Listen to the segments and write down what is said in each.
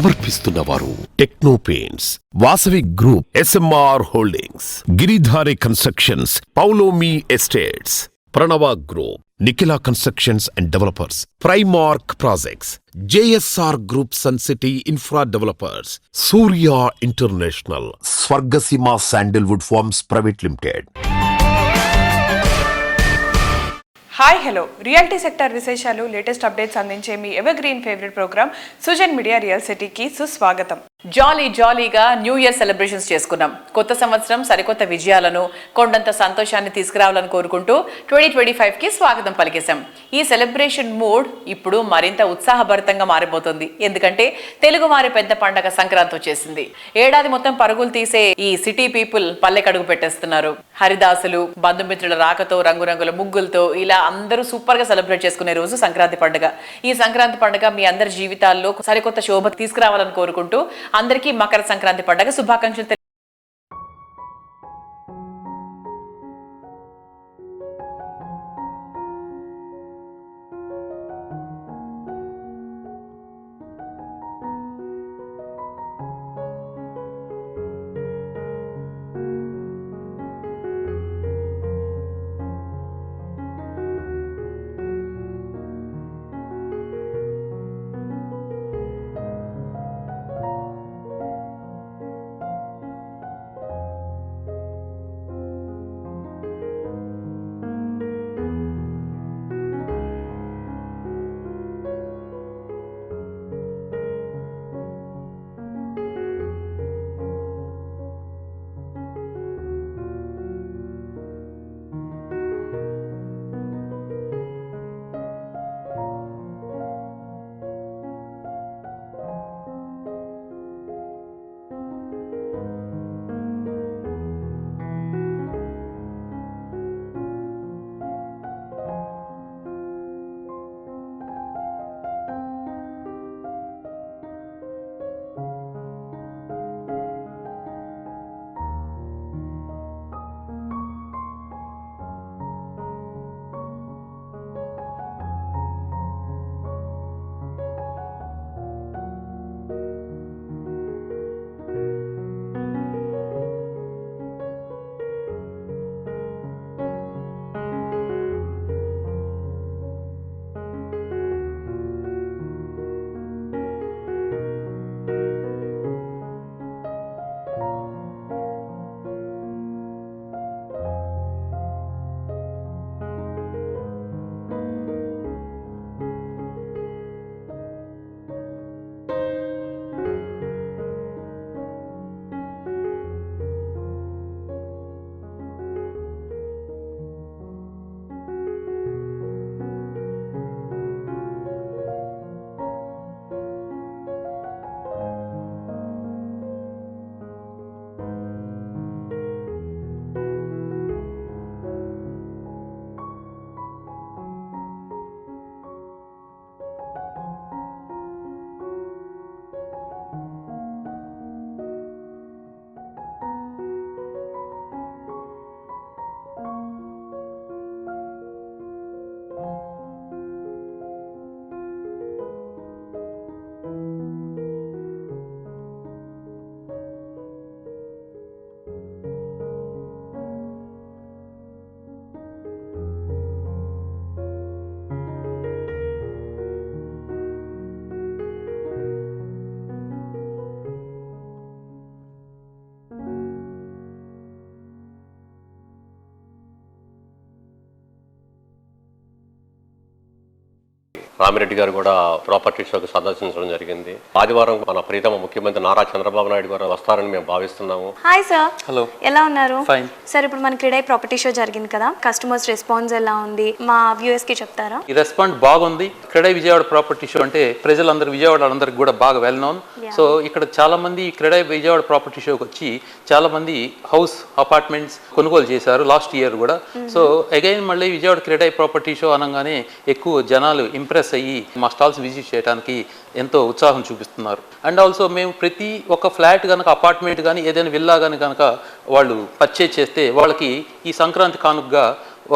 సమర్పిస్తున్నవారు techno paints, Vasavi group, SMR holdings, Giridhari constructions, Paulomi estates, Pranava group, Nikhila constructions and developers, Primark projects, JSR group, sun city infra developers, Surya international, Swargaseema sandalwood farms private limited. Hi hello, reality sector విశేషాలు, latest updates అందించే మీ evergreen favourite programme Sujan media real సిటీకి సుస్వాగతం. జాలీగా new year celebrations చేసుకున్నాం. కొత్త సంవత్సరం సరికొత్త విజయాలను, కొండంత సంతోషాన్ని తీసుకురావాలని కోరుకుంటూ 2025కి స్వాగతం పలికేశాం. ఈ సెలబ్రేషన్ మూడ్ ఇప్పుడు మరింత ఉత్సాహభరితంగా మారిపోతుంది. ఎందుకంటే తెలుగు వారి పెద్ద పండగ సంక్రాంతి వచ్చేసింది. ఏడాది మొత్తం పరుగులు తీసే ఈ సిటీ పీపుల్ పల్లెకడుగు పెట్టేస్తున్నారు. హరిదాసులు, బంధుమిత్రుల రాకతో, రంగురంగుల ముగ్గులతో ఇలా అందరూ సూపర్ గా సెలబ్రేట్ చేసుకునే రోజు సంక్రాంతి పండుగ. ఈ సంక్రాంతి పండుగ మీ అందరి జీవితాల్లో సరికొత్త శోభ తీసుకురావాలని కోరుకుంటూ అందరికీ మకర సంక్రాంతి పండుగ శుభాకాంక్షలు. రామిరెడ్డి గారు కూడా ప్రాపర్టీ షోకి సందర్శించడం జరిగింది. ఆదివారం మన ప్రీతమ ముఖ్యమంత్రి నారా చంద్రబాబు నాయుడు గారు వస్తారని మేము భావిస్తున్నాము. Hi sir. హలో. ఎలా ఉన్నారు? ఫైన్ సార్, ఇప్పుడు మన క్రీడై ప్రాపర్టీ షో జరిగింది కదా, కస్టమర్స్ రెస్పాన్స్ ఎలా ఉంది మా వ్యూయర్స్ కి చెప్తారా? ఈ రెస్పాన్స్ బాగుంది. క్రీడై విజయవాడ ప్రాపర్టీ షో అంటే ప్రజలందరూ, విజయవాడ అందరికి కూడా బాగా వెల్ నోన్. సో ఇక్కడ చాలా మంది క్రీడై విజయవాడ ప్రాపర్టీ షోకి వచ్చి చాలా మంది హౌస్ అపార్ట్మెంట్స్ కొనుగోలు చేశారు లాస్ట్ ఇయర్ కూడా. సో అగైన్ మళ్ళీ విజయవాడ క్రీడై ప్రాపర్టీ షో అనగానే ఎక్కువ జనాలు ఇంప్రెస్ అయ్యి మా స్టాల్స్ విజిట్ చేయడానికి ఎంతో ఉత్సాహం చూపిస్తున్నారు. అండ్ ఆల్సో మేము ప్రతి ఒక్క ఫ్లాట్ కనుక, అపార్ట్మెంట్ కానీ, ఏదైనా విల్లా కానీ కనుక వాళ్ళు పర్చేజ్ చేస్తే వాళ్ళకి ఈ సంక్రాంతి కానుకగా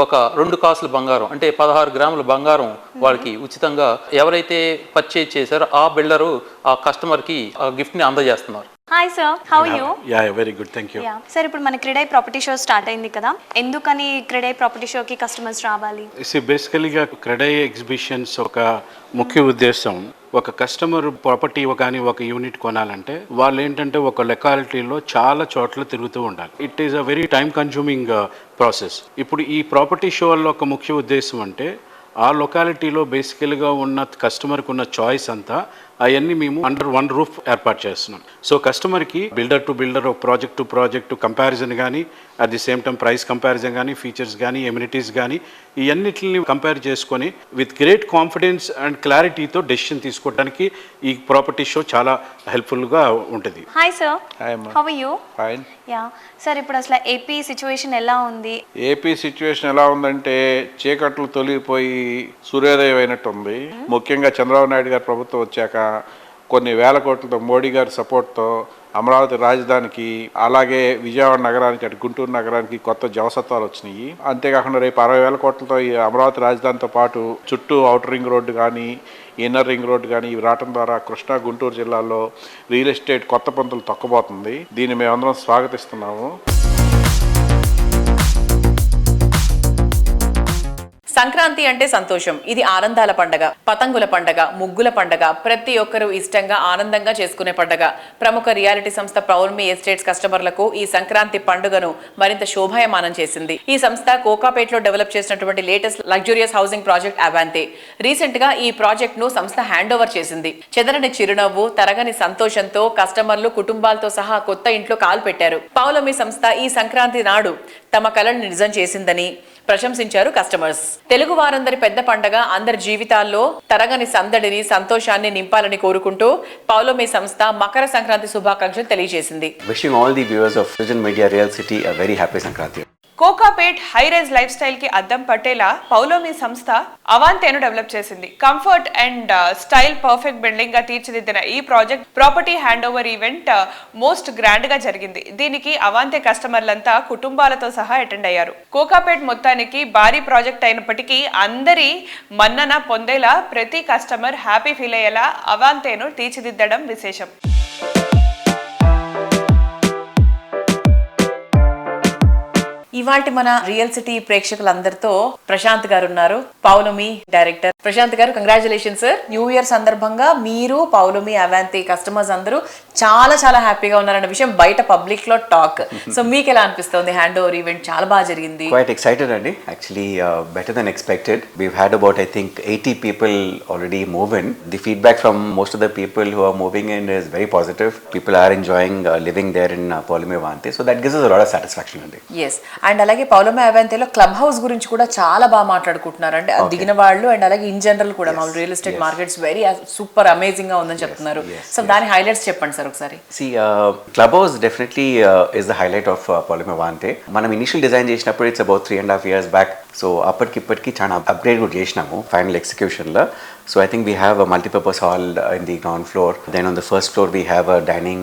ఒక 2 కాసుల బంగారం అంటే 16 గ్రాముల బంగారం వాళ్ళకి ఉచితంగా ఎవరైతే పర్చేజ్ చేశారో ఆ బిల్డరు ఆ కస్టమర్కి ఆ గిఫ్ట్ని అందజేస్తున్నారు. Hi sir, how you? Yeah very good, thank you. Sir, ఇప్పుడు మన క్రెడై ప్రాపర్టీ షో స్టార్ట్ అయింది కదా, ఎందుకని క్రెడై ప్రాపర్టీ షోకి కస్టమర్స్ రావాలి? బేసికలీగా క్రెడై ఎగ్జిబిషన్స్ ఒక ముఖ్య ఉద్దేశం, ఒక కస్టమర్ ప్రాపర్టీ కానీ ఒక యూనిట్ కొనాలంటే వాళ్ళు ఏంటంటే ఒక లొకాలిటీలో చాలా చోట్ల తిరుగుతూ ఉండాలి. It is a very time consuming process. ఇప్పుడు ఈ ప్రాపర్టీ షోల్లో ఒక ముఖ్య ఉద్దేశం అంటే ఆ లొకాలిటీలో బేసికల్గా ఉన్న కస్టమర్కి ఉన్న చాయిస్ అంతా అవన్నీ మేము అండర్ వన్ రూఫ్ ఏర్పాటు చేస్తున్నాం. సో కస్టమర్కి builder to builder, project to project comparison కానీ, at the same time price comparison కానీ, ఫీచర్స్ కానీ, ఎమ్యూనిటీస్ కానీ, ఇవన్నిటిని కంపేర్ చేసుకొని విత్ గ్రేట్ కాన్ఫిడెన్స్ అండ్ క్లారిటీతో డెసిషన్ తీసుకోవడానికి ఈ ప్రాపర్టీ షో చాలా హెల్ప్ఫుల్గా ఉంటుంది. Hi sir, Hi, ma'am. How you? Fine. Yeah sir, ఇప్పుడు అసలు ఏపీ సిచ్యువేషన్ ఎలా ఉంది? ఏపీ సిచ్యువేషన్ ఎలా ఉందంటే చీకట్లు తొలగిపోయి సూర్యోదయం అయినట్టు ఉంది. ముఖ్యంగా చంద్రబాబు నాయుడు గారి ప్రభుత్వం వచ్చాక కొన్ని వేల కోట్లతో మోడీ గారి సపోర్ట్తో అమరావతి రాజధానికి, అలాగే విజయవాడ నగరానికి, అటు గుంటూరు నగరానికి కొత్త జవసత్వాలు వచ్చినాయి. అంతేకాకుండా రేపు 60,000 కోట్లతో ఈ అమరావతి రాజధానితో పాటు చుట్టూ అవుటర్ రింగ్ రోడ్డు కానీ, ఇన్నర్ రింగ్ రోడ్డు కానీ ఇవి రావడం ద్వారా కృష్ణా గుంటూరు జిల్లాలో రియల్ ఎస్టేట్ కొత్త పంతులు తొక్కబోతుంది. దీన్ని మేమందరం స్వాగతిస్తున్నాము. సంక్రాంతి అంటే సంతోషం. ఇది ఆనందాల పండగ, పతంగుల పండగ, ముగ్గుల పండగ, ప్రతి ఒక్కరూ ఇష్టంగా ఆనందంగా చేసుకునే పండగ. ప్రముఖ రియాలిటీ సంస్థ పౌల్మీ ఎస్టేట్స్ కస్టమర్లకు ఈ సంక్రాంతి పండుగను మరింత శోభాయమానం చేసింది. ఈ సంస్థ కోకాపేటలో డెవలప్ చేసినటువంటి latest luxurious housing project Avante. Recent గా ఈ ప్రాజెక్ట్ ను సంస్థ హ్యాండ్ ఓవర్ చేసింది. చెదరని చిరునవ్వు, తరగని సంతోషంతో కస్టమర్లు కుటుంబాలతో సహా కొత్త ఇంట్లో కాలు పెట్టారు. పౌల్మీ సంస్థ ఈ సంక్రాంతి నాడు తమ కలను నిజం చేసిందని ప్రశంసించారు కస్టమర్స్. తెలుగు వారందరి పెద్ద పండగ అందరి జీవితాల్లో తరగని సందడిని, సంతోషాన్ని నింపాలని కోరుకుంటూ పౌల్మీ సంస్థ మకర సంక్రాంతి శుభాకాంక్షలు తెలియజేసింది. Wishing all the viewers of Sujan Media Real City a very happy Sankranti. Kokapet high rise life style కి అద్దం పట్టేలా పౌల్మీ సంస్థ అవాంతేను డెవలప్ చేసింది. Comfort and style perfect building గా తీర్చిదిద్దిన ఈ project property hand over event most grand గా జరిగింది. దీనికి అవాంతే కస్టమర్లంతా కుటుంబాలతో సహా అటెండ్ అయ్యారు. కోకాపేట్ మొత్తానికి భారీ ప్రాజెక్ట్ అయినప్పటికీ అందరి మన్నన పొందేలా, ప్రతి కస్టమర్ హ్యాపీ ఫీల్ అయ్యేలా అవాంతేను తీర్చిదిద్దడం విశేషం. ఇవాల్టి మన రియల్ సిటీ ప్రేక్షకులందరితో ప్రశాంత్ గారు ఉన్నారు, పౌల్మీ డైరెక్టర్. ప్రశాంత్ గారు, కంగ్రాచులేషన్స్ సార్. న్యూ ఇయర్ సందర్భంగా మీరు, పౌల్మీ, అవాంతే కస్టమర్స్ అందరూ చాలా చాలా హ్యాపీగా ఉన్నారన్న విషయం బయట పబ్లిక్ లో టాక్. సో మీకు ఎలా అనిపిస్తుంది? హ్యాండ్ ఓవర్ ఈవెంట్ చాలా బాగా జరిగింది. Quite excited, Andy. Actually, better than expected. We've had about, I think, 80 people already move in. The feedback from most of the people who are moving in is very positive. People are enjoying living there in Pavlumi Avante. So that gives us a lot of satisfaction, Andy. Yes. And అలాగే పౌల్మీ అవాంతేలో club house గురించి కూడా చాలా బాగా మాట్లాడుకుంటున్నారు. అంటే దిగిన వాళ్ళు and అలాగే ఇన్ జనరల్ కూడా మా real estate markets very super amazing గా ఉందని చెప్తున్నారు. సో దాని హైలైట్స్ చెప్పండి సార్ ఒకసారి. See, Clubhouse definitely is the highlight of Pavlumi Avante. మనం ఇనిషియల్ డిజైన్ చేసినప్పుడు it's about 3.5 years back. So అప్పటికిప్పటికి చాలా అప్గ్రేడ్ కూడా చేసినాము ఫైనల్ ఎగ్జిక్యూషన్లో. So I think we have a multi-purpose hall in the ground floor. Then on the first floor we have a dining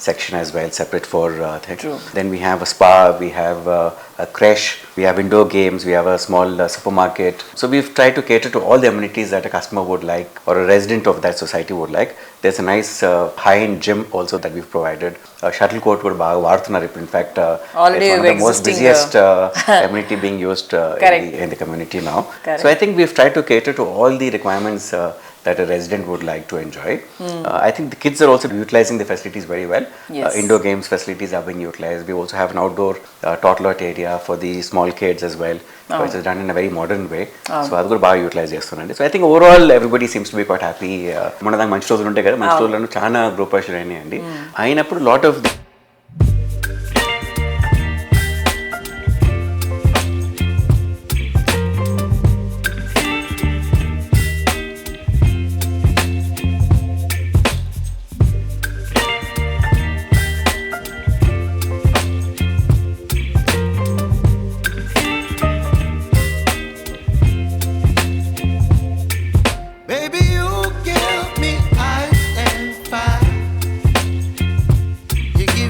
section as well, separate for things. Then we have a spa, we have a creche, we have indoor games, we have a small supermarket. So we've tried to cater to all the amenities that a customer would like or a resident of that society would like. There's a nice high-end gym also that we've provided. Shuttle court కూడా బాగా వాడుతున్నారు ఇప్పుడు. In fact, Already it's one of the most existing, busiest amenity being used in the community now. Correct. So I think we've tried to cater to all the requirements that a resident would like to enjoy. I think the kids are also utilizing the facilities very well. Yes. Indoor games facilities are being utilized. We also have an outdoor toddler area for the small kids as well. So it's done in a very modern way. So అది కూడా బాగా utilise చేస్తున్నాండి. So I think overall everybody seems to be quite happy. మన దానికి మంచి రోజులు ఉంటాయి కదా, మంచి రోజులను చాలా గ్రూప్ ప్రెషర్ అయినాయండి. అయినప్పుడు lot of Baby, you give me ice and fire. You give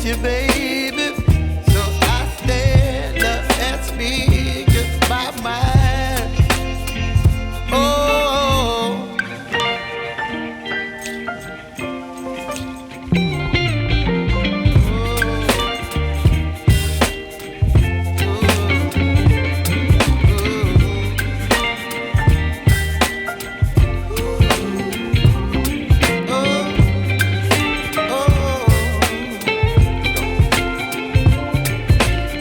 miss you, baby. So I stand up and speak just my mind. Oh,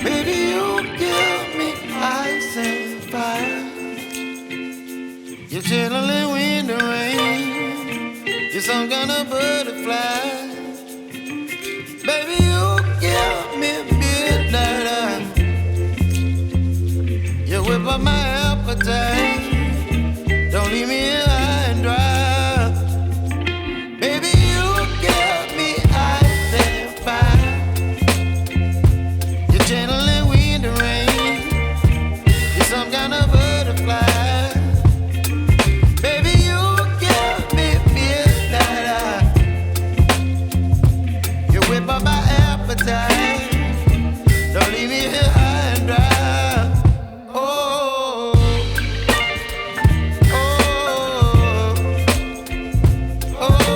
baby, you give me ice and fire. You're channeling wind and rain. You're some kind of butterfly. Baby, you give me midnight. You whip up my appetite. Don't leave me high and dry. Baby, you give me ice and fire. You're channeling wind and rain. You're some kind of butterfly. Baby, you give me midnight. You whip up my appetite. Don't leave me here high and dry. Oh, oh, oh, oh,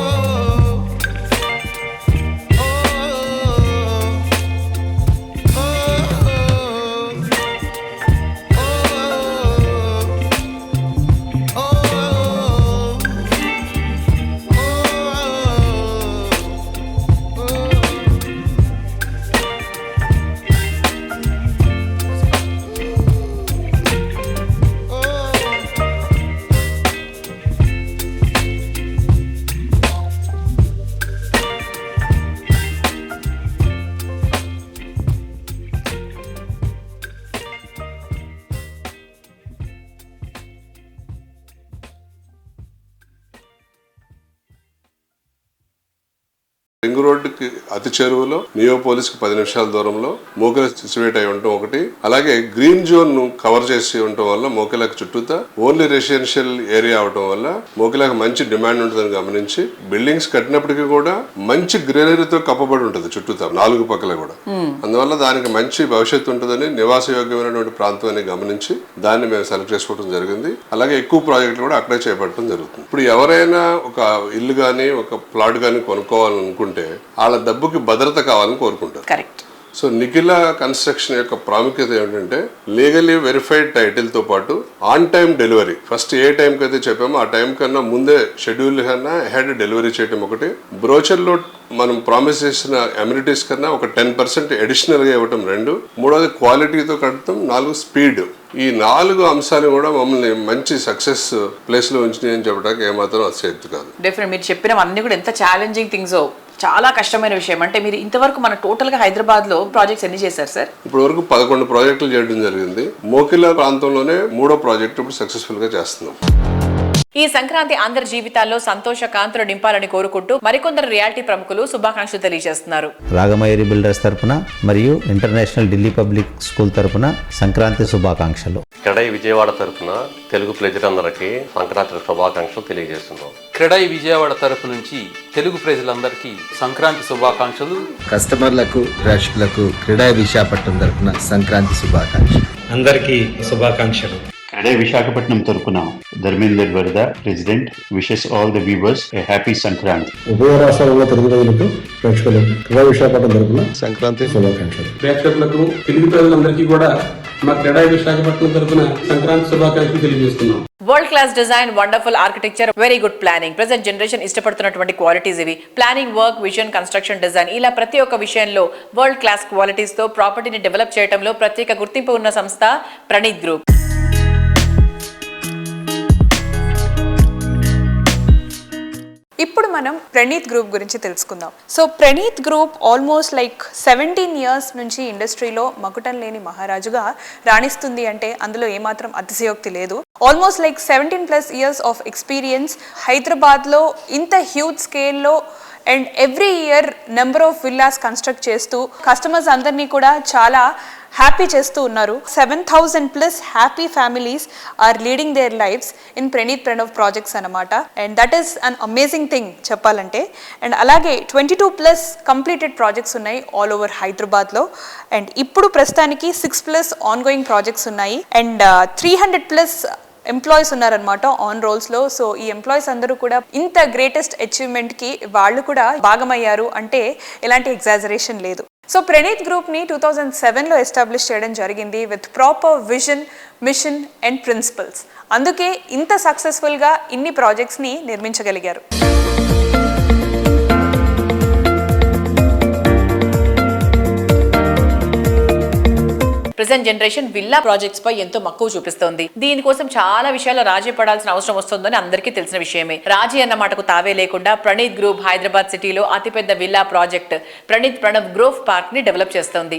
ring రోడ్డుకి అతి చెరువులో Neopolis కి 10 నిమిషాల దూరంలో మోకిలా సిచువేట్ అయి ఉండటం ఒకటి. అలాగే గ్రీన్ జోన్ ను కవర్ చేసి ఉండటం వల్ల మోకిలాకి చుట్టూతా ఓన్లీ రెసిడెన్షియల్ ఏరియా అవటం వల్ల మోకిలాకి మంచి డిమాండ్ ఉంటుందని గమనించి బిల్డింగ్స్ కట్టినప్పటికీ కూడా మంచి గ్రీనరీతో కప్పబడి ఉంటుంది చుట్టూతా 4 పక్కల కూడా. అందువల్ల దానికి మంచి భవిష్యత్తు ఉంటుందని నివాసయోగ్యమైనటువంటి ప్రాంతం అని గమనించి దాన్ని మేము సెలెక్ట్ చేసుకోవడం జరిగింది. అలాగే ఎక్కువ ప్రాజెక్టులు కూడా అక్కడే చేపట్టడం జరుగుతుంది. ఇప్పుడు ఎవరైనా ఒక ఇల్లు గానీ ఒక ప్లాట్ గానీ కొనుక్కోవాలనుకుంటే వాళ్ళ డబ్బుకి భద్రత కావాలని కోరుకుంటారు. కరెక్ట్. సో నిఖిలా కన్స్ట్రక్షన్ యొక్క ప్రాముఖ్యత ఏమిటంటే లీగలీ వెరిఫైడ్ టైటిల్ తో పాటు ఆన్ టైం డెలివరీ. ఫస్ట్ ఏ టైంకి అయితే చెప్పామో ఆ టైం కన్నా ముందే షెడ్యూల్ కన్నా హెడ్ డెలివరీ చేయడం ఒకటి. బ్రోచర్ లో మనం ప్రామిస్ చేసిన అమ్యూనిటీస్ కన్నా ఒక 10% అడిషనల్ గా ఇవ్వటం 2. మూడోది క్వాలిటీతో కడతాం. 4 స్పీడ్. ఈ 4 అంశాలు కూడా మమ్మల్ని మంచి సక్సెస్ ప్లేస్ లో ఉంచినాయి అని చెప్పడానికి ఏమాత్రం అతిశయోక్తి కాదు. డెఫినెట్ మీరు చెప్పినవన్నీ కూడా ఎంత ఛాలెంజింగ్ థింగ్స్, చాలా కష్టమైన విషయం. అంటే మీరు ఇంతవరకు మన టోటల్ గా హైదరాబాద్ లో ప్రాజెక్ట్స్ ఎన్ని చేశారు సార్? ఇప్పటి వరకు 11 ప్రాజెక్టులు చేయడం జరిగింది. మోకిలా ప్రాంతంలోనే 3వ ప్రాజెక్టు ఇప్పుడు సక్సెస్ఫుల్ గా చేస్తున్నాం. ఈ సంక్రాంతి అందరి జీవితాల్లో సంతోష కాంతులు నింపాలని కోరుకుంటూ మరికొందరు రియాలిటీ ప్రముఖులు శుభాకాంక్షలు తెలియజేస్తున్నారు. రాగమయూరి బిల్డర్స్ తరపున మరియు ఇంటర్నేషనల్ ఢిల్లీ పబ్లిక్ స్కూల్ తరపున సంక్రాంతి శుభాకాంక్షలు. క్రెడై విజయవాడ తరఫున తెలుగు ప్రజలందరికీ సంక్రాంతి శుభాకాంక్షలు తెలియజేస్తున్నాం. క్రెడై విజయవాడ తరపు నుంచి తెలుగు ప్రజలందరికీ సంక్రాంతి శుభాకాంక్షలు. కస్టమర్లకు ప్రేక్షకులకు క్రెడై విశాఖపట్నం తరపున సంక్రాంతి శుభాకాంక్షలు. అందరికీ శుభాకాంక్షలు. క్రెడై విశాఖపట్నం తరపున ధర్మేందర్ వరద president wishes all the viewers A happy Sankranti. ఉభయ రాష్ట్రాలలో తెలుగు ప్రజలకు ప్రేక్షకులకు క్రెడై విశాఖపట్నం తరపున సంక్రాంతి శుభాకాంక్షలు. ప్రేక్షకులకు తెలుగు ప్రజలందరికీ కూడా మా క్రెడై విశాఖపట్నం తరపున సంక్రాంతి శుభాకాంక్షలు తెలియజేస్తున్నాం. World class design, wonderful architecture, very good planning. Present generation ఇష్టపడుతున్నటువంటి క్వాలిటీస్ ఇవి. Planning, work, vision, construction, design, ఇలా ప్రతి ఒక్క విషయంలో వరల్డ్ క్లాస్ క్వాలిటీస్ తో ప్రాపర్టీని డెవలప్ చేయడంలో ప్రత్యేక గుర్తింపు ఉన్న సంస్థ ప్రణీత్ గ్రూప్. ఇప్పుడు మనం ప్రణీత్ గ్రూప్ గురించి తెలుసుకుందాం. So Praneeth group almost like 17 years నుంచి ఇండస్ట్రీలో మకుటం లేని మహారాజుగా రాణిస్తుంది అంటే అందులో ఏమాత్రం అతిశయోక్తి లేదు. Almost like 17+ years of experience. హైదరాబాద్లో ఇంత హ్యూజ్ స్కేల్లో and every year number of villas construct చేస్తూ కస్టమర్స్ అందరినీ కూడా చాలా హ్యాపీ చేస్తూ ఉన్నారు. 7,000+ happy families are leading their lives in Praneeth Pranav projects అన్నమాట. And that is an amazing thing చెప్పాలంటే. అండ్ అలాగే 22+ కంప్లీటెడ్ ప్రాజెక్ట్స్ ఉన్నాయి ఆల్ ఓవర్ హైదరాబాద్లో. అండ్ ఇప్పుడు ప్రస్తుతానికి 6+ ఆన్గోయింగ్ ప్రాజెక్ట్స్ ఉన్నాయి. అండ్ 300+ ఎంప్లాయీస్ ఉన్నారనమాట ఆన్ రోల్స్లో. సో ఈ ఎంప్లాయీస్ అందరూ కూడా ఇంత గ్రేటెస్ట్ అచీవ్మెంట్కి వాళ్ళు కూడా భాగమయ్యారు అంటే ఎలాంటి ఎగ్జాజరేషన్ లేదు. సో ప్రణీత్ గ్రూప్ని 2007లో ఎస్టాబ్లిష్ చేయడం జరిగింది with proper vision, mission and principles. అందుకే ఇంత సక్సెస్ఫుల్గా ఇన్ని ప్రాజెక్ట్స్ని నిర్మించగలిగారు. ప్రెసెంట్ జనరేషన్ విల్లా ప్రాజెక్ట్స్ పై ఎంతో మక్కువ చూపిస్తోంది. దీనికోసం చాలా విషయాల్లో రాజీ పడాల్సిన అవసరం వస్తుందని అందరికీ తెలిసిన విషయమే. రాజీ అన్న మాటకు తావే లేకుండా ప్రణీత్ గ్రూప్ హైదరాబాద్ సిటీలో అతిపెద్ద villa project Praneeth Pranav grove park ని డెవలప్ చేస్తోంది.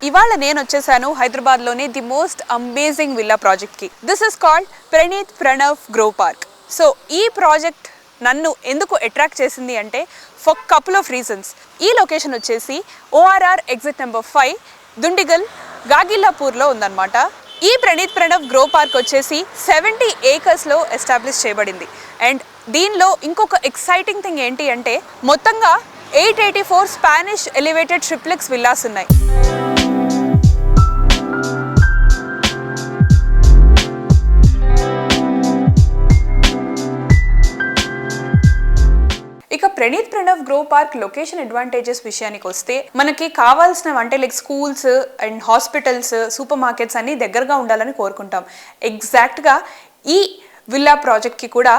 ఇవాళ నేను వచ్చేసాను హైదరాబాద్లోని ది మోస్ట్ అమేజింగ్ విల్లా ప్రాజెక్ట్కి. This is called Praneeth Pranav grove park. So ఈ ప్రాజెక్ట్ నన్ను ఎందుకు అట్రాక్ట్ చేసింది అంటే ఫర్ కపుల్ ఆఫ్ రీజన్స్. ఈ లొకేషన్ వచ్చేసి ORR ఎగ్జిట్ నెంబర్ 5 దుండిగల్ గాగిల్లాపూర్లో ఉందన్నమాట. ఈ ప్రణీత్ ప్రణవ్ గ్రో పార్క్ వచ్చేసి 70 ఏకర్స్లో ఎస్టాబ్లిష్ చేయబడింది. అండ్ దీనిలో ఇంకొక ఎక్సైటింగ్ థింగ్ ఏంటి అంటే మొత్తంగా 884 స్పానిష్ ఎలివేటెడ్ ట్రిప్లెక్స్ విల్లాస్ ఉన్నాయి. ఇక Praneeth Pranav grow park location advantages విషయానికి వస్తే మనకి కావాల్సిన అంటే like schools and hospitals, super markets అన్నీ దగ్గరగా ఉండాలని కోరుకుంటాం. ఎగ్జాక్ట్గా ఈ విల్లా ప్రాజెక్ట్కి కూడా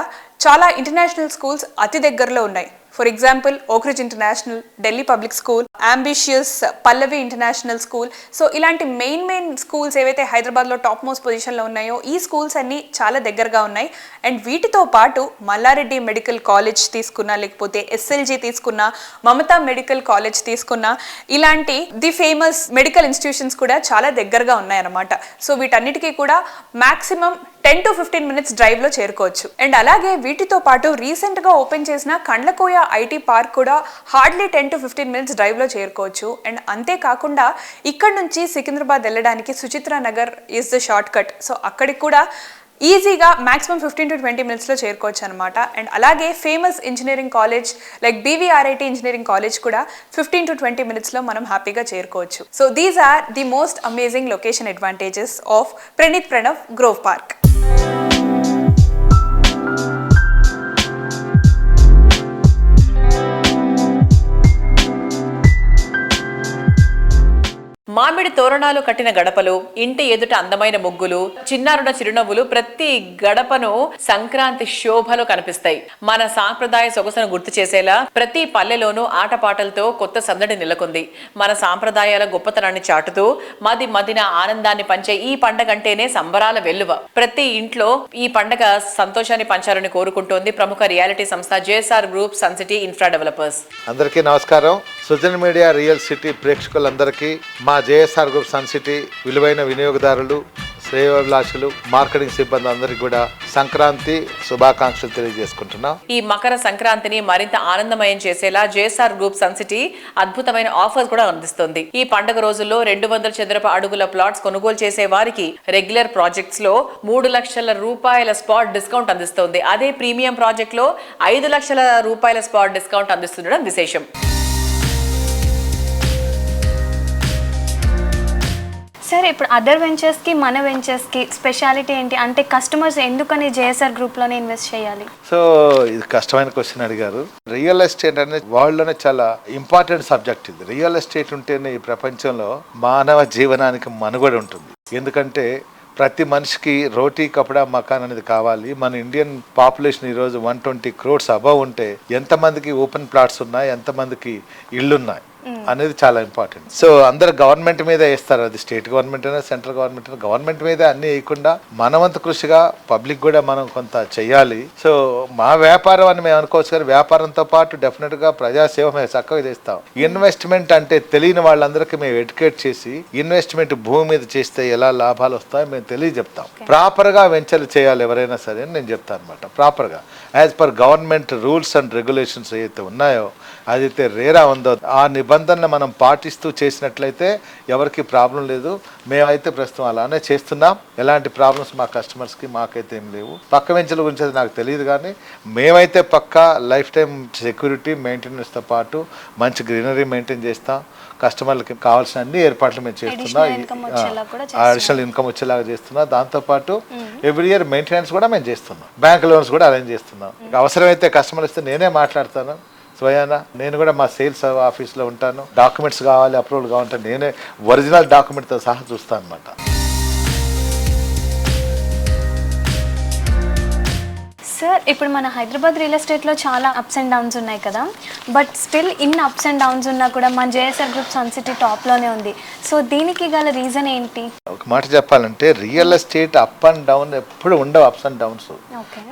చాలా ఇంటర్నేషనల్ స్కూల్స్ అతి దగ్గరలో ఉన్నాయి. For example Oakridge international, Delhi public school, ambitious Pallavi international school. So ఇలాంటి మెయిన్ స్కూల్స్ ఏవైతే హైదరాబాద్లో టాప్ మోస్ట్ పొజిషన్లో ఉన్నాయో ఈ స్కూల్స్ అన్నీ చాలా దగ్గరగా ఉన్నాయి. అండ్ వీటితో పాటు మల్లారెడ్డి మెడికల్ కాలేజ్ తీసుకున్నా, లేకపోతే SLG తీసుకున్నా, మమతా మెడికల్ కాలేజ్ తీసుకున్నా, ఇలాంటి ది ఫేమస్ మెడికల్ ఇన్స్టిట్యూషన్స్ కూడా చాలా దగ్గరగా ఉన్నాయన్నమాట. సో వీటన్నిటికీ కూడా మ్యాక్సిమం 10 to 15 minutes డ్రైవ్లో చేరుకోవచ్చు. అండ్ అలాగే వీటితో పాటు రీసెంట్గా ఓపెన్ చేసిన కండ్లకోయ IT పార్క్ కూడా హార్డ్లీ 10 to 15 minutes డ్రైవ్లో చేరుకోవచ్చు. అండ్ అంతేకాకుండా ఇక్కడ నుంచి సికింద్రాబాద్ వెళ్ళడానికి Suchitra Nagar is the short cut. So అక్కడికి కూడా ఈజీగా మ్యాక్సిమం 15 to 20 minutesలో చేరుకోవచ్చు అనమాట. అండ్ అలాగే famous engineering college like BVRIT engineering college కూడా 15 to 20 minutesలో మనం హ్యాపీగా చేరుకోవచ్చు. So these are the most amazing location advantages of Praneeth Pranav grove park. మామిడి తోరణాలు కట్టిన గడపలు, ఇంటి ఎదుట అందమైన ముగ్గులు, చిన్నారుల చిరునవ్వులు ప్రతి గడపను సంక్రాంతి శోభలో కనిపిస్తాయి. మన సాంప్రదాయ సొగసును గుర్తు చేసేలా ప్రతి పల్లెలోనూ ఆటపాటలతో కొత్త సందడి నెలకొంది. మన సాంప్రదాయాల గొప్పతనాన్ని చాటుతూ మదిన ఆనందాన్ని పంచే ఈ పండగ అంటేనే సంబరాల వెల్లువ. ప్రతి ఇంట్లో ఈ పండగ సంతోషాన్ని పంచాలని కోరుకుంటోంది ప్రముఖ రియాలిటీ సంస్థ JSR group sun city infra developers. అందరికీ నమస్కారం. సృజన్ మీడియా రియల్ సిటీ ప్రేక్షకులందరికీ మా JSR గ్రూప్ సన్ సిటీ విలువైన వినియోగదారులు, శ్రేయోభిలాషులు, మార్కెటింగ్ సిబ్బంది అందరికీ కూడా సంక్రాంతి శుభాకాంక్షలు తెలియజేసుకుంటున్నాం. ఈ మకర సంక్రాంతిని మరింత ఆనందమయం చేసేలా JSR గ్రూప్ సన్ సిటీ అద్భుతమైన ఆఫర్స్ కూడా అందిస్తుంది. ఈ పండుగ రోజుల్లో 200 చదరపు అడుగుల ప్లాట్స్ కొనుగోలు చేసే వారికి రెగ్యులర్ ప్రాజెక్ట్స్ లో 3 లక్షల రూపాయల స్పాట్ డిస్కౌంట్ అందిస్తోంది. అదే ప్రీమియం ప్రాజెక్ట్ లో 5 లక్షల రూపాయల స్పాట్ డిస్కౌంట్ అందిస్తుండడం విశేషం. సార్, ఇప్పుడు అదర్ వెంచర్స్కి మన వెంచర్స్కి స్పెషాలిటీ ఏంటి? అంటే కస్టమర్స్ ఎందుకని JSR గ్రూప్లోనే ఇన్వెస్ట్ చేయాలి? సో ఇది కష్టమైన క్వశ్చన్ అడిగారు. రియల్ ఎస్టేట్ అనేది వరల్డ్లోనే చాలా ఇంపార్టెంట్ సబ్జెక్ట్. ఇది రియల్ ఎస్టేట్ ఉంటేనే ఈ ప్రపంచంలో మానవ జీవనానికి మనుగడ ఉంటుంది. ఎందుకంటే ప్రతి మనిషికి రోటీ కపడా మకాన్ అనేది కావాలి. మన ఇండియన్ పాపులేషన్ ఈరోజు 120 crores అబవ్ ఉంటే ఎంతమందికి ఓపెన్ ప్లాట్స్ ఉన్నాయి, ఎంతమందికి ఇళ్ళున్నాయి అనేది చాలా ఇంపార్టెంట్. సో అందరు గవర్నమెంట్ మీద వేస్తారు, అది స్టేట్ గవర్నమెంట్ అయినా సెంట్రల్ గవర్నమెంట్ అయినా. గవర్నమెంట్ మీద అన్ని వేయకుండా మనవంతు కృషిగా పబ్లిక్ కూడా మనం కొంత చెయ్యాలి. సో మా వ్యాపారం అని మేము అనుకోవచ్చు, కానీ వ్యాపారంతో పాటు డెఫినెట్ గా ప్రజాసేవ మేము చక్కగా చేస్తాం. ఇన్వెస్ట్మెంట్ అంటే తెలియని వాళ్ళందరికీ మేము ఎడ్యుకేట్ చేసి ఇన్వెస్ట్మెంట్ భూమి మీద చేస్తే ఎలా లాభాలు వస్తాయో మేము తెలియజెప్తాం. ప్రాపర్ గా వెంచర్లు చేయాలి ఎవరైనా సరే అని నేను చెప్తాను అనమాట. ప్రాపర్ గా as per government rules and regulations ఏవైతే ఉన్నాయో అదైతే రేరా ఉందో ఆ నిబంధనలు మనం పాటిస్తూ చేసినట్లయితే ఎవరికి ప్రాబ్లం లేదు. మేమైతే ప్రస్తుతం అలానే చేస్తున్నాం. ఎలాంటి ప్రాబ్లమ్స్ మా కస్టమర్స్కి మాకైతే ఏం లేవు. పక్క వెంచల గురించి అది నాకు తెలియదు, కానీ మేమైతే పక్కా లైఫ్ టైం సెక్యూరిటీ మెయింటెనెన్స్తో పాటు మంచి గ్రీనరీ మెయింటైన్ చేస్తాం. కస్టమర్లకి కావాల్సిన అన్ని ఏర్పాట్లు మేము చేస్తున్నాం. అడిషనల్ ఇన్కమ్ వచ్చేలాగా చేస్తున్నాం. దాంతోపాటు ఎవ్రీ ఇయర్ మెయింటెనెన్స్ కూడా మేము చేస్తున్నాం. బ్యాంక్ లోన్స్ కూడా అరేంజ్ చేస్తున్నాం. అవసరమైతే కస్టమర్ ఇస్తే నేనే మాట్లాడతాను స్వయానా. నేను కూడా మా సేల్స్ ఆఫీస్లో ఉంటాను. డాక్యుమెంట్స్ కావాలి, అప్రూవల్ కావాలంటే నేనే ఒరిజినల్ డాక్యుమెంట్తో సహా చూస్తాను అనమాట. సార్, ఇప్పుడు మన హైదరాబాద్ రియల్ ఎస్టేట్లో చాలా అప్స్ అండ్ డౌన్స్ ఉన్నాయి కదా, బట్ స్టిల్ ఇన్ని అప్స్ అండ్ డౌన్స్ ఉన్నా కూడా మన జేఎస్ఆర్ గ్రూప్ సన్ సిటీ టాప్లోనే ఉంది. సో దీనికి గల రీజన్ ఏంటి? ఒక మాట చెప్పాలంటే real estate up and down ఎప్పుడు ఉండవు, అప్స్ అండ్ డౌన్స్.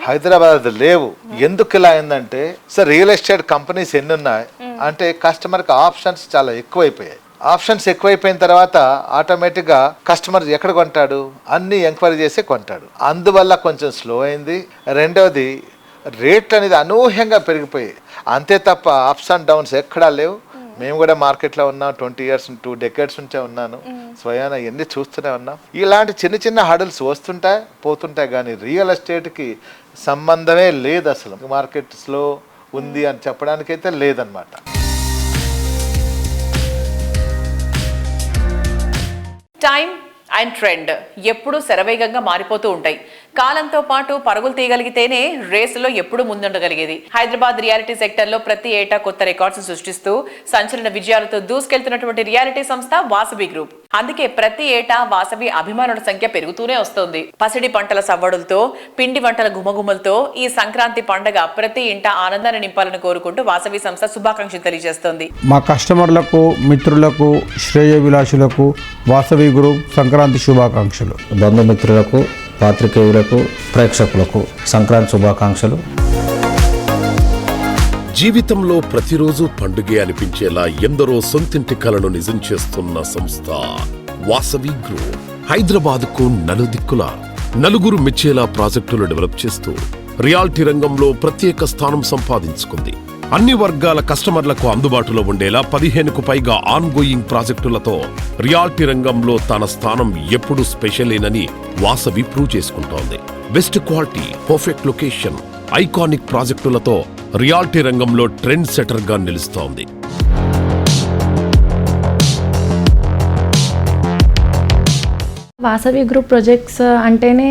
హైదరాబాద్ లేవు. ఎందుకు ఇలా అయిందంటే సార్, రియల్ ఎస్టేట్ కంపెనీస్ ఎన్ని ఉన్నాయి అంటే కస్టమర్కి ఆప్షన్స్ చాలా ఎక్కువైపోయాయి. ఆప్షన్స్ ఎక్కువైపోయిన తర్వాత ఆటోమేటిక్గా కస్టమర్ ఎక్కడ కొంటాడు, అన్ని ఎంక్వైరీ చేసి కొంటాడు. అందువల్ల కొంచెం స్లో అయింది. రెండవది రేట్లు అనేది అనూహ్యంగా పెరిగిపోయాయి. అంతే తప్ప అప్స్ అండ్ డౌన్స్ ఎక్కడా లేవు. మేము కూడా మార్కెట్లో ఉన్నాం. 20 years 2 decades నుంచే ఉన్నాను. స్వయాన ఎన్ని చూస్తూనే ఉన్నాం. ఇలాంటి చిన్న చిన్న హడల్స్ వస్తుంటాయి పోతుంటాయి, కానీ రియల్ ఎస్టేట్కి సంబంధమే లేదు. అసలు మార్కెట్ స్లో ఉంది అని చెప్పడానికైతే లేదనమాట. టైం అండ్ ట్రెండ్ ఎప్పుడూ శరవేగంగా మారిపోతూ ఉంటాయి. కాలంతో పాటు పరుగులు తీయగలిగితేనే రేసులో ఎప్పుడు ముందుండగలిగేది. హైదరాబాద్ రియాలిటీ సెక్టర్ లో ప్రతి ఏటా కొత్త రికార్డ్స్ సృష్టిస్తూ సంచలన విజయాలతో దూసుకెళ్తున్నటువంటి రియాలిటీ సంస్థ వాసవి గ్రూప్. అందుకే ప్రతి ఏటా వాసవి అభిమానుల సంఖ్య పెరుగుతూనే వస్తోంది. పసిడి పంటల సవ్వడులతో, పిండి వంటల గుమగుమలతో ఈ సంక్రాంతి పండుగ ప్రతి ఇంట ఆనందాన్ని నింపాలని కోరుకుంటూ వాసవి సంస్థ శుభాకాంక్షలు తెలియజేస్తోంది. మా కస్టమర్లకు, మిత్రులకు, శ్రేయోభిలాషులకు వాసవి గ్రూప్ సంక్రాంతి శుభాకాంక్షలు. బంధుమిత్రులకు, పాత్రికేయులకు, ప్రేక్షకులకు సంక్రాంతి శుభాకాంక్షలు. జీవితంలో ప్రతిరోజు పండుగే అనిపించేలా ఎందరో సొంతింటి కలను నిజం చేస్తున్న సంస్థ వాసవి గ్రూప్. హైదరాబాద్కు నలుదిక్కుల నలుగురు మెచ్చేలా ప్రాజెక్టులు డెవలప్ చేస్తూ రియాలిటీ రంగంలో ప్రత్యేక స్థానం సంపాదించుకుంది. అన్ని వర్గాల కస్టమర్లకు అందుబాటులో ఉండేలా 15కు పైగా ఆన్ గోయింగ్ ప్రాజెక్టులతో రియాలిటీ రంగంలో తన స్థానం ఎప్పుడు స్పెషలేనని వాసవి ప్రూవ్ చేసుకుంటోంది. Best quality, perfect location, iconic ప్రాజెక్టులతో రియాలిటీ రంగంలో ట్రెండ్ సెటర్ గా నిలుస్తోంది. వాసవి గ్రూప్ ప్రాజెక్ట్స్ అంటేనే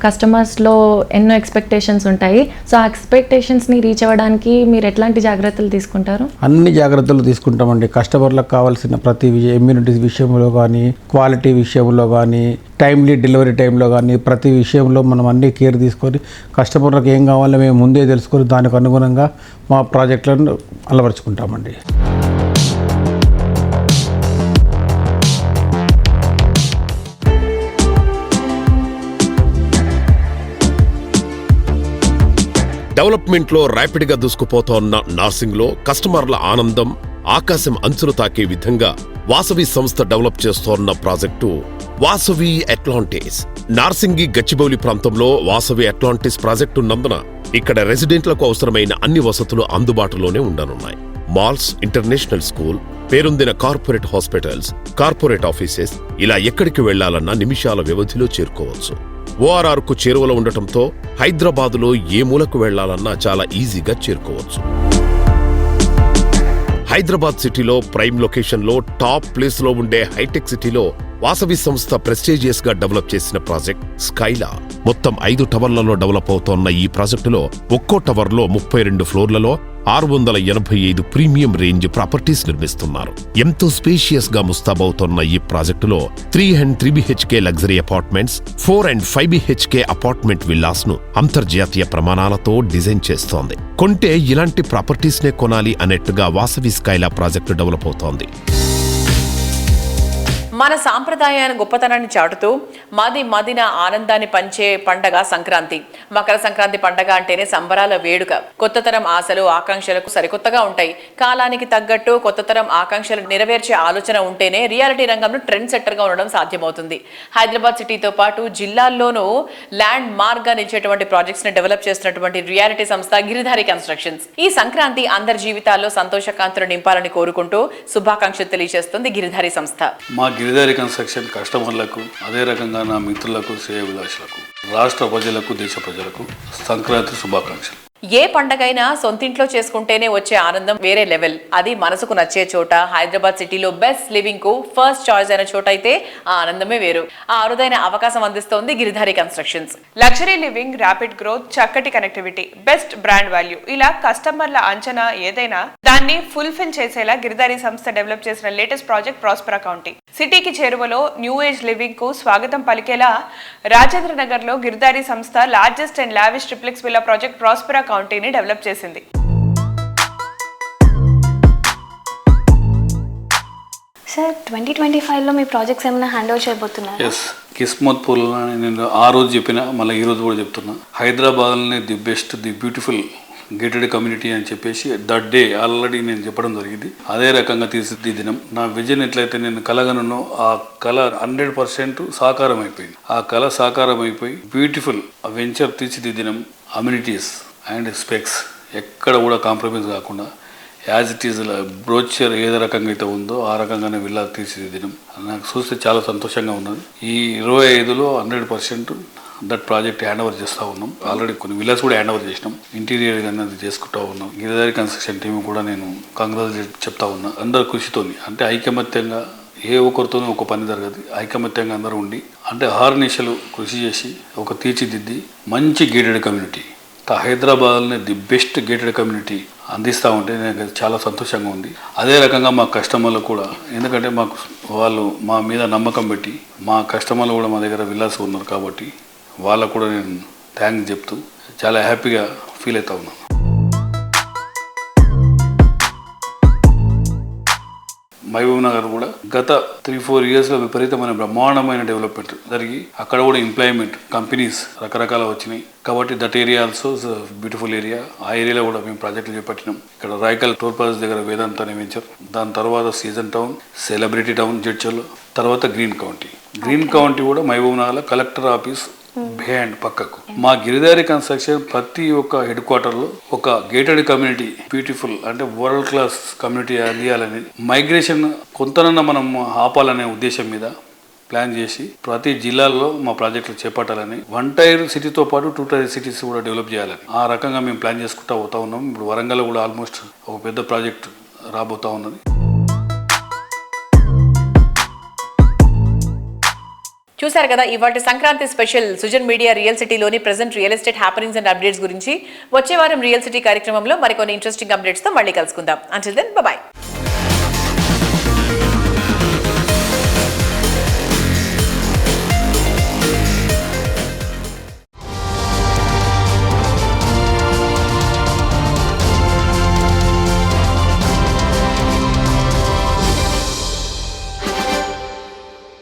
కస్టమర్స్లో ఎన్నో ఎక్స్పెక్టేషన్స్ ఉంటాయి. సో ఆ ఎక్స్పెక్టేషన్స్ని రీచ్ అవ్వడానికి మీరు ఎట్లాంటి జాగ్రత్తలు తీసుకుంటారు? అన్ని జాగ్రత్తలు తీసుకుంటామండి. కస్టమర్లకు కావాల్సిన ప్రతి ఇమ్యూనిటీస్ విషయంలో కానీ, క్వాలిటీ విషయంలో కానీ, టైమ్లీ డెలివరీ టైంలో కానీ ప్రతి విషయంలో మనం అన్ని కేర్ తీసుకొని కస్టమర్లకు ఏం కావాలో మేము ముందే తెలుసుకొని దానికి అనుగుణంగా మా ప్రాజెక్టులను అలవరుచుకుంటామండి. డెవలప్మెంట్ లో ర్యాపిడ్ గా దూసుకుపోతోన్న నార్సింగ్ లో కస్టమర్ల ఆనందం ఆకాశం అంచులు తాకే విధంగా వాసవి సంస్థ డెవలప్ చేస్తోన్న ప్రాజెక్టు వాసవి అట్లాంటిస్. నార్సింగి గచ్చిబౌలి ప్రాంతంలో వాసవి అట్లాంటిస్ ప్రాజెక్టు ఉన్నందున ఇక్కడ రెసిడెంట్లకు అవసరమైన అన్ని వసతులు అందుబాటులోనే ఉండనున్నాయి. మాల్స్, ఇంటర్నేషనల్ స్కూల్, పేరొందిన కార్పొరేట్ హాస్పిటల్స్, కార్పొరేట్ ఆఫీసెస్, ఇలా ఎక్కడికి వెళ్లాలన్నా నిమిషాల వ్యవధిలో చేరుకోవచ్చు. ORR కు చేరువలో ఉండటంతో హైదరాబాదులో ఏ మూలకు వెళ్లాలన్నా చాలా ఈజీగా చేరుకోవచ్చు. హైదరాబాద్ సిటీలో ప్రైమ్ లొకేషన్లో టాప్ ప్లేస్లో ఉండే హైటెక్ సిటీలో వాసవి సంస్థ ప్రెస్టీజియస్ గా డెవలప్ చేసిన ప్రాజెక్ట్ స్కైలా. మొత్తం 5 టవర్లలో డెవలప్ అవుతోన్న ఈ ప్రాజెక్టులో ఒక్కో టవర్లో 32 ఫ్లోర్లలో 685 ప్రీమియం రేంజ్ ప్రాపర్టీస్ నిర్మిస్తున్నారు. ఎంతో స్పేషియస్ గా ముస్తాబవుతోన్న ఈ ప్రాజెక్టులో 3 and 3 BHK luxury apartments, 4 and 5 BHK apartment villas ను అంతర్జాతీయ ప్రమాణాలతో డిజైన్ చేస్తోంది. కొంటే ఇలాంటి ప్రాపర్టీస్ నే కొనాలి అన్నట్టుగా వాసవి స్కైలా ప్రాజెక్టు డెవలప్ అవుతోంది. మన సాంప్రదాయాన్ని గొప్పతనాన్ని చాటుతూ మదిన ఆనందాన్ని పంచే పండగ సంక్రాంతి. మకర సంక్రాంతి పండగ అంటేనే సంబరాల వేడుక. కొత్త తరం ఆశలు ఆకాంక్షలకు సరికొత్తగా ఉంటాయి. కాలానికి తగ్గట్టు కొత్త తరం ఆకాంక్షలు నెరవేర్చే ఆలోచన ఉంటేనే రియాలిటీ రంగంలో ట్రెండ్ సెట్టర్గా ఉండడం సాధ్యమవుతుంది. హైదరాబాద్ సిటీతో పాటు జిల్లాల్లోనూ ల్యాండ్ మార్క్ గా నిలిచేటువంటి ప్రాజెక్ట్స్ ని డెవలప్ చేస్తున్నటువంటి రియాలిటీ సంస్థ గిరిధారి కన్స్ట్రక్షన్స్. ఈ సంక్రాంతి అందరి జీవితాల్లో సంతోషకాంతులు నింపాలని కోరుకుంటూ శుభాకాంక్షలు తెలియజేస్తుంది గిరిధారి సంస్థ. మా గిరిధారి కన్స్ట్రక్షన్ కస్టమర్లకు, అదే రకంగా నా మిత్రులకు, శ్రేయోభిలాషులకు, రాష్ట్ర ప్రజలకు, దేశ ప్రజలకు సంక్రాంతి శుభాకాంక్షలు. ఏ పండగైనా సొంతింట్లో చేసుకుంటేనే వచ్చే ఆనందం వేరే లెవెల్. అది మనసుకు నచ్చే చోట, హైదరాబాద్ సిటీలో బెస్ట్ లివింగ్ కు ఫస్ట్ చాయిస్ అయిన చోట అయితే ఆ ఆనందమే వేరు. ఆ అరుదైన అవకాశం అందిస్తోంది Giridhari constructions. Luxury living, rapid growth, చక్కటి కనెక్టివిటీ, బెస్ట్ బ్రాండ్ వాల్యూ, ఇలా కస్టమర్ల అంచనా ఏదైనా దాన్ని ఫుల్ఫిల్ చేసేలా గిరిధారి సంస్థ డెవలప్ చేసిన లేటెస్ట్ ప్రాజెక్ట్ ప్రాస్పరా కౌంటీ. సిటీకి చేరువలో న్యూ ఏజ్ లివింగ్ కు స్వాగతం పలికేలా రాజేంద్ర నగర్ లో గిరిధారి సంస్థ largest and lavish triplex villa project Prospera కౌంటీని డెవలప్ చేసింది. సార్ 2025లో మీ ప్రాజెక్ట్స్ ఏమైనా హ్యాండ్ ఓవర్ చేయబోతున్నారు? ఎస్, కిస్మత్ పూర్లో నేను ఆ రోజు చెప్పిన, మళ్ళీ ఈ రోజు కూడా చెప్తున్నా, హైదరాబాద్లోనే the best, the beautiful gated community అని చెప్పేసి దట్ డే ఆల్రెడీ నేను చెప్పడం జరిగింది. అదే రకంగా తీర్చిదిద్దినం. నా విజన్ ఎట్లయితే నేను కలగనున్నో ఆ కళ 100% సాకారం అయిపోయింది. ఆ కళ సాకారం అయిపోయి బ్యూటిఫుల్ వెంచర్ తీర్చిదిద్దినం. అమ్యూనిటీస్ అండ్ స్పెక్స్ ఎక్కడ కూడా కాంప్రమైజ్ కాకుండా యాజ్ ఇట్ ఈజ్ బ్రోచర్ ఏదో రకంగా అయితే ఉందో ఆ రకంగానే విల్లా తీర్చిదిద్దినం. నాకు చూస్తే చాలా సంతోషంగా ఉన్నది. ఈ 25లో 100% దట్ ప్రాజెక్ట్ హ్యాండ్ ఓవర్ చేస్తూ ఉన్నాం. ఆల్రెడీ కొన్ని విల్లాస్ కూడా హ్యాండ్ ఓవర్ చేసినాం. ఇంటీరియర్ అనేది చేసుకుంటూ ఉన్నాం. గిరిధారి కన్స్ట్రక్షన్ టీం కూడా నేను కంగ్రాచులేట్ చెప్తా ఉన్నా. అందరు కృషితోని, అంటే ఐకమత్యంగా, ఏ ఒక్కరితోనూ ఒక పని జరగదు. ఐకమత్యంగా అందరూ ఉండి, అంటే అహర్నిశలు కృషి చేసి ఒక తీర్చిదిద్ది మంచి గేటెడ్ కమ్యూనిటీ, హైదరాబాద్లోనే ది బెస్ట్ గేటెడ్ కమ్యూనిటీ అందిస్తూ ఉంటే నాకు చాలా సంతోషంగా ఉంది. అదే రకంగా మా కస్టమర్లు కూడా, ఎందుకంటే మాకు వాళ్ళు మా మీద నమ్మకం పెట్టి, మా కస్టమర్లు కూడా మా దగ్గర విల్లాస్ ఉన్నారు కాబట్టి వాళ్ళకు కూడా నేను థ్యాంక్స్ చెప్తూ చాలా హ్యాపీగా ఫీల్ అవుతా ఉన్నాను. మహబూబ్ నగర్ కూడా గత 3-4 ఇయర్స్లో విపరీతమైన బ్రహ్మాండమైన డెవలప్మెంట్ జరిగి అక్కడ కూడా ఎంప్లాయ్మెంట్ కంపెనీస్ రకరకాల వచ్చినాయి కాబట్టి that area also beautiful area. ఆ ఏరియాలో కూడా మేము ప్రాజెక్టులు చేపట్టినాం. ఇక్కడ రాయకల్ టోల్ ప్లాజా దగ్గర వేదాంత అనే వెంచర్, దాని తర్వాత సీజన్ టౌన్, సెలబ్రిటీ టౌన్ జడ్చర్లో, తర్వాత గ్రీన్ కౌంటీ. గ్రీన్ కౌంటీ కూడా మహబూబ్ నగర్లో కలెక్టర్ ఆఫీస్ బిహైండ్ పక్కకు. మా గిరిధారి కన్స్ట్రక్షన్ ప్రతి ఒక్క హెడ్ క్వార్టర్లో ఒక గేటెడ్ కమ్యూనిటీ, బ్యూటిఫుల్ అంటే వరల్డ్ క్లాస్ కమ్యూనిటీ అందియాలని, మైగ్రేషన్ కొంతనన్నా మనం ఆపాలనే ఉద్దేశం మీద ప్లాన్ చేసి ప్రతి జిల్లాల్లో మా ప్రాజెక్టులు చేపట్టాలని, 1 టైర్ సిటీతో పాటు 2 టైర్ సిటీస్ కూడా డెవలప్ చేయాలని ఆ రకంగా మేము ప్లాన్ చేసుకుంటూ పోతా ఉన్నాం. ఇప్పుడు వరంగల్ కూడా ఆల్మోస్ట్ ఒక పెద్ద ప్రాజెక్ట్ రాబోతా ఉన్నది. చూశారు కదా ఇవాటి Sankranti special Sujan media real సిటీలోని present real estate happenings and updates గురించి. వచ్చే వారం రియల్ సిటీ కార్యక్రమంలో మరికొన్ని ఇంట్రెస్టింగ్ అప్డేట్స్తో మళ్ళీ కలుసుకుందాం. Until then by.